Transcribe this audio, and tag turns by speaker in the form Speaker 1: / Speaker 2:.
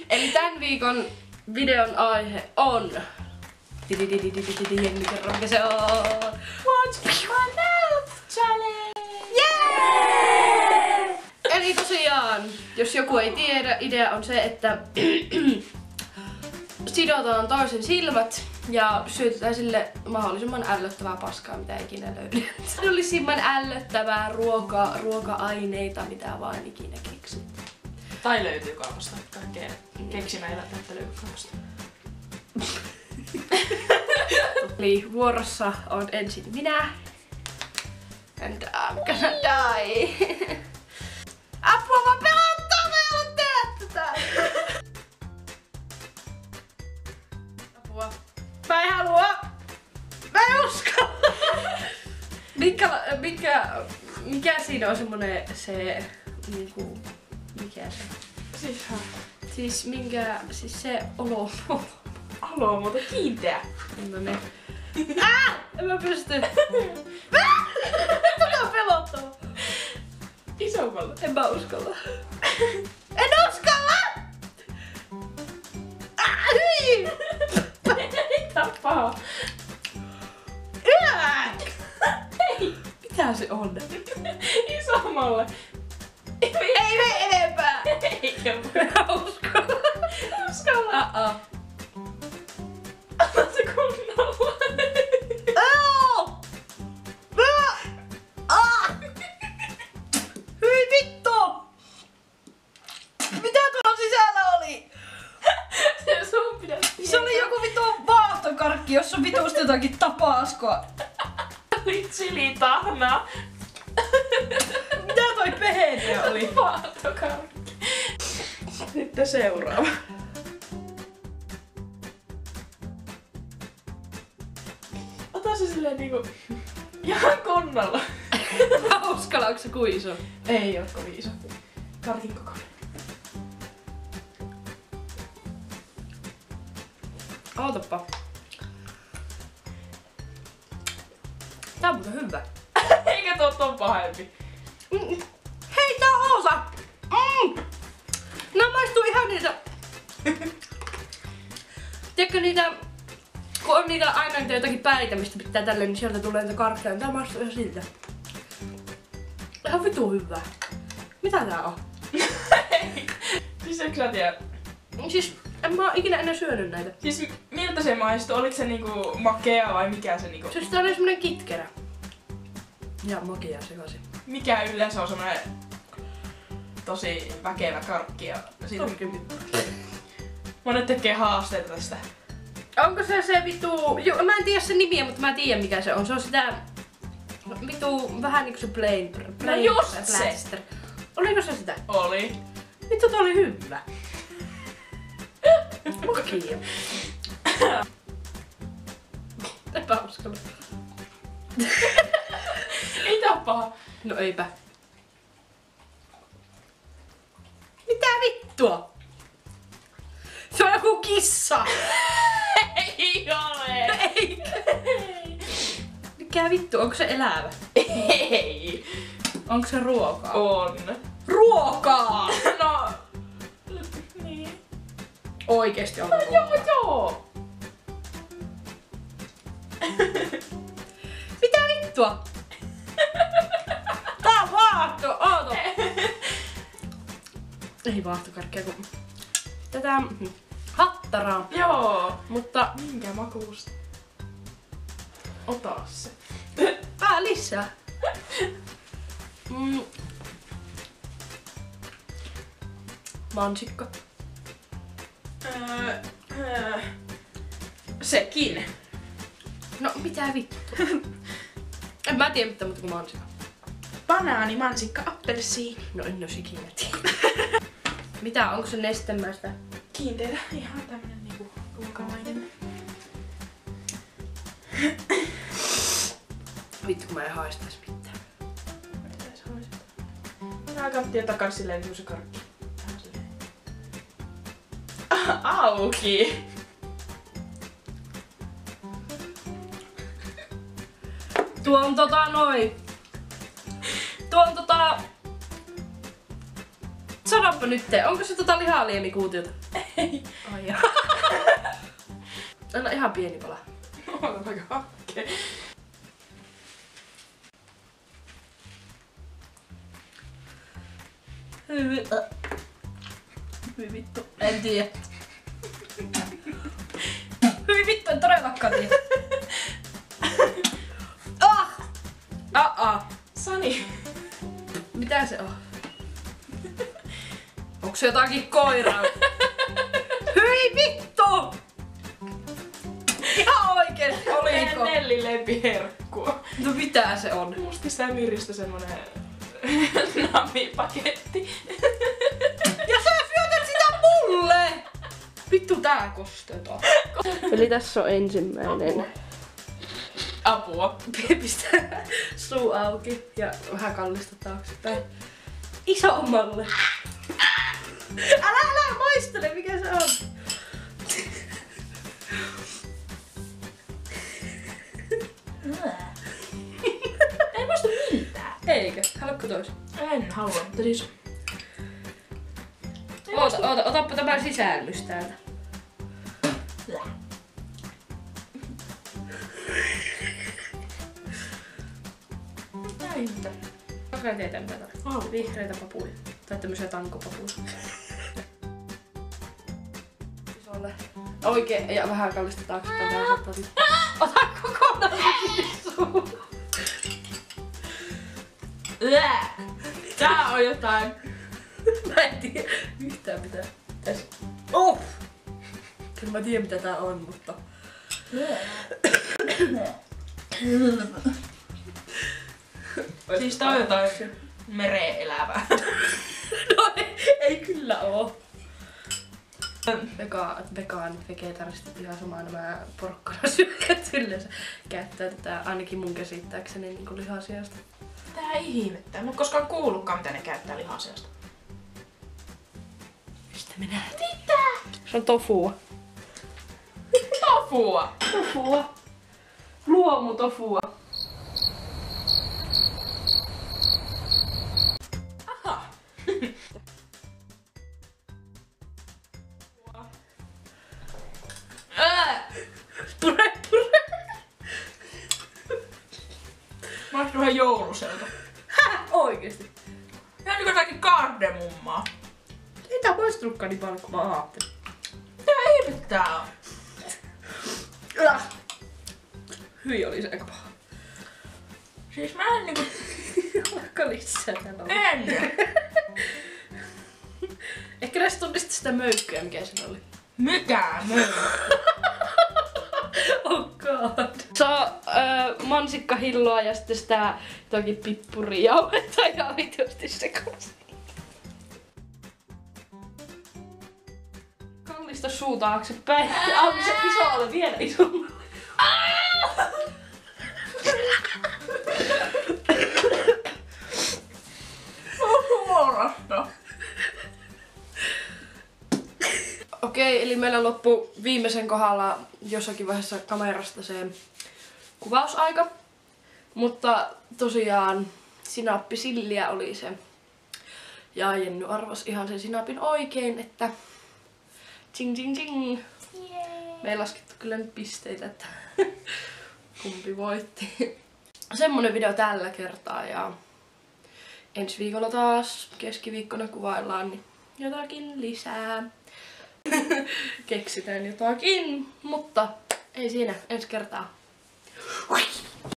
Speaker 1: Eli tämän viikon videon aihe on... Jenni, kerro mikä se on.
Speaker 2: Watch my mouth challenge!
Speaker 1: Yeah! Eli tosiaan, jos joku ei tiedä, idea on se, että sidotaan toisen silmät ja syötetään sille mahdollisimman ällöttävää paskaa, mitä ikinä löydät. Mahdollisimman ällöttävää ruoka-aineita, mitä vaan ikinä keksit.
Speaker 2: Tai löytyy kaupasta kaikkea keksimäitä, että löytyy kaupasta.
Speaker 1: Eli vuorossa on ensin minä. And I'm gonna die. Apua, mä pelottaa, mä en ole tehdä tätä. Apua. Mä en halua. Mä en uskalla. Mikä siinä on semmonen se niinku... Mikä se? Siis se olo.
Speaker 2: Alo, mutta kiinteä.
Speaker 1: No ne. En mä pysty. Tätä on pelottava.
Speaker 2: Isommalla.
Speaker 1: En mä uskalla. En uskalla! Hyi!
Speaker 2: Ei tää on paha. Hei!
Speaker 1: Mitä se on?
Speaker 2: Isommalle.
Speaker 1: Ei mene enempää!
Speaker 2: Eikä
Speaker 1: Mä uskalla.
Speaker 2: uskalla. Ota se kunnolla.
Speaker 1: Hyi vittu! Mitä tuolla sisällä oli?
Speaker 2: Se sun pitäisi
Speaker 1: Se oli joku vittu vaahtokarkki, jossa on vitusti jotakin tapaskoa.
Speaker 2: oli chilitahna.
Speaker 1: Mitä toi peheniä oli?
Speaker 2: Vaahtokarkki. Sitten seuraava. Ota se silleen niinku ihan kunnolla.
Speaker 1: Mä uskalla, onko se kuin iso?
Speaker 2: Ei oo kovin iso. Karkin kokoinen.
Speaker 1: Ootappa. Tää on muuten hyvä.
Speaker 2: Eikä tuo on pahempi.
Speaker 1: Hei, tää on osa! Nää maistuu ihan niitä... Tiedätkö niitä... Kun on niitä aina niitä jotakin päitä, mistä pitää tälleen, niin sieltä tulee niitä karkkeja. Tää maistuu ihan siltä. Ihan vitu hyvä. Mitä tää on?
Speaker 2: Siis eikö sä tiedä?
Speaker 1: Siis en mä oo ikinä ennen syönyt näitä.
Speaker 2: Siis miltä se maistuu? Oliko se niinku makea vai mikä se niinku?
Speaker 1: Siis tää oli semmonen kitkerä. Ja makea sekaisin.
Speaker 2: Mikä yleensä on semmonen tosi väkevä karkki ja monet tekee haasteita tästä.
Speaker 1: Onko se vitu... Joo, mä en tiedä sen nimiä, mutta mä tiedän mikä se on. Se on sitä... Vitu vähän niinku se plain
Speaker 2: No just
Speaker 1: plaster. Oliko se sitä?
Speaker 2: Oli.
Speaker 1: Vittu, tää oli hyvä. Makia. Epä uskalla.
Speaker 2: Ei tää oo paha.
Speaker 1: No eipä. Mitä vittua? Se on joku kissa.
Speaker 2: Ei ole.
Speaker 1: Eikä. Mikä vittu? Onko se elävä?
Speaker 2: Ei.
Speaker 1: Onko se ruokaa?
Speaker 2: On.
Speaker 1: Ruokaa!
Speaker 2: No. Niin.
Speaker 1: Oikeesti on
Speaker 2: No
Speaker 1: ruokaa.
Speaker 2: joo.
Speaker 1: Mitä vittua? Tää on vaahto! Ooto! Ei vaahtokarkkia kun... Tätä... Hattaraa.
Speaker 2: Joo.
Speaker 1: Mutta...
Speaker 2: Minkä makuusta? Ota se.
Speaker 1: Lisää. Mansikka.
Speaker 2: Sekin.
Speaker 1: No mitä vittu? En mä tiedä mitään muuta kuin mansikka.
Speaker 2: Banaani, mansikka, appelsiini.
Speaker 1: No en oo ikinä tiedä. Mitä? Onko se nestemäistä?
Speaker 2: Kiinteitä. Ihan tämmönen niinku ruokamainen.
Speaker 1: Vittu kun mä en haistais mitään.
Speaker 2: Tää kannattaa takaa silleen niinku se karkki. Vähän silleen. Auki!
Speaker 1: Tuo on Sanoppa nyt, onko se lihaliemikuutiota?
Speaker 2: Ei.
Speaker 1: Ai jaa. Anna ihan pieni pala.
Speaker 2: Ota vaikka hakkeen.
Speaker 1: Hyvin vittu. En tiedä. Hyvin vittu, en todellakaan tiedä.
Speaker 2: Sani.
Speaker 1: Mitä se on? Onko se jotakin koiraa? Hyi vittu! Ihan oikeesti, oliko?
Speaker 2: Nelli lempiherkkua.
Speaker 1: No mitä se on?
Speaker 2: Mustista ja miristä semmonen namipaketti.
Speaker 1: Ja sä syötät sitä mulle! Vittu tää kostetaan. Eli tässä on ensimmäinen.
Speaker 2: Apua.
Speaker 1: Pistää suu auki ja vähän kallista taaksepäin. Isommalle. Älä maistele, mikä se on.
Speaker 2: Ei maistu miltään.
Speaker 1: Eikö? Haluatko toisen?
Speaker 2: En halua, mutta siis...
Speaker 1: Otappa tämä sisällys täältä.
Speaker 2: Näintä.
Speaker 1: Onko tietää mitä tarkoittaa? Vihreitä papuja. Tai tämmöisiä tankopapuja. Isolle. Oikein ja vähän kallista taaksepäin. Ota kokonaan suuhun.
Speaker 2: Tää on jotain.
Speaker 1: Mä en tiedä yhtään mitä tässä. Kyllä mä tiedän mitä tää on, mutta...
Speaker 2: Siis tää on jotain mereen elävää.
Speaker 1: No ei kyllä oo. Vegetaristi ihan samaa nämä porkkanasyökät yleensä käyttää tätä ainakin mun käsittääkseni niin lihasiasta.
Speaker 2: Tää ihmettä. En oo koskaan kuullutkaan mitä ne käyttää lihasiasta.
Speaker 1: Mistä me näet?
Speaker 2: Mitä?
Speaker 1: Se on tofua.
Speaker 2: Tofua!
Speaker 1: Tofua. Luomutofua.
Speaker 2: Aha.
Speaker 1: Pure.
Speaker 2: Maistuu vähän jouluselta.
Speaker 1: Häh? Oikeesti?
Speaker 2: Ihan niinku jotakin kardemummaa.
Speaker 1: Ei tää maistunutkaan niin paljon kuin mä ajattelin.
Speaker 2: Mitä ihmettä tää on?
Speaker 1: Hyi oli se aika paha.
Speaker 2: Siis mä en niinku...
Speaker 1: Alkaa lisää täällä on.
Speaker 2: En!
Speaker 1: Ehkä näistä tunnista sitä möykkyä, mikä siinä oli.
Speaker 2: Mikä möykky?
Speaker 1: Oh god. Se on mansikkahilloa ja sitten sitä jotakin pippurijauhetta ja vitusti sekaisin. Kallista suu taaksepäin. Auki se iso ole vielä isommalle.
Speaker 2: Huorasta.
Speaker 1: Okei, eli meillä loppui viimeisen kohdalla jossakin vaiheessa kamerasta se kuvausaika. Mutta tosiaan sinappisilliä oli se. Ja Jenny arvasi ihan sen sinapin oikein, että ching ching ching. Me ei laskettu kyllä nyt pisteitä, että kumpi voitti. Semmonen video tällä kertaa ja ensi viikolla taas keskiviikkona kuvaillaan niin jotakin lisää. Keksitään jotakin, mutta ei siinä ensi kertaa.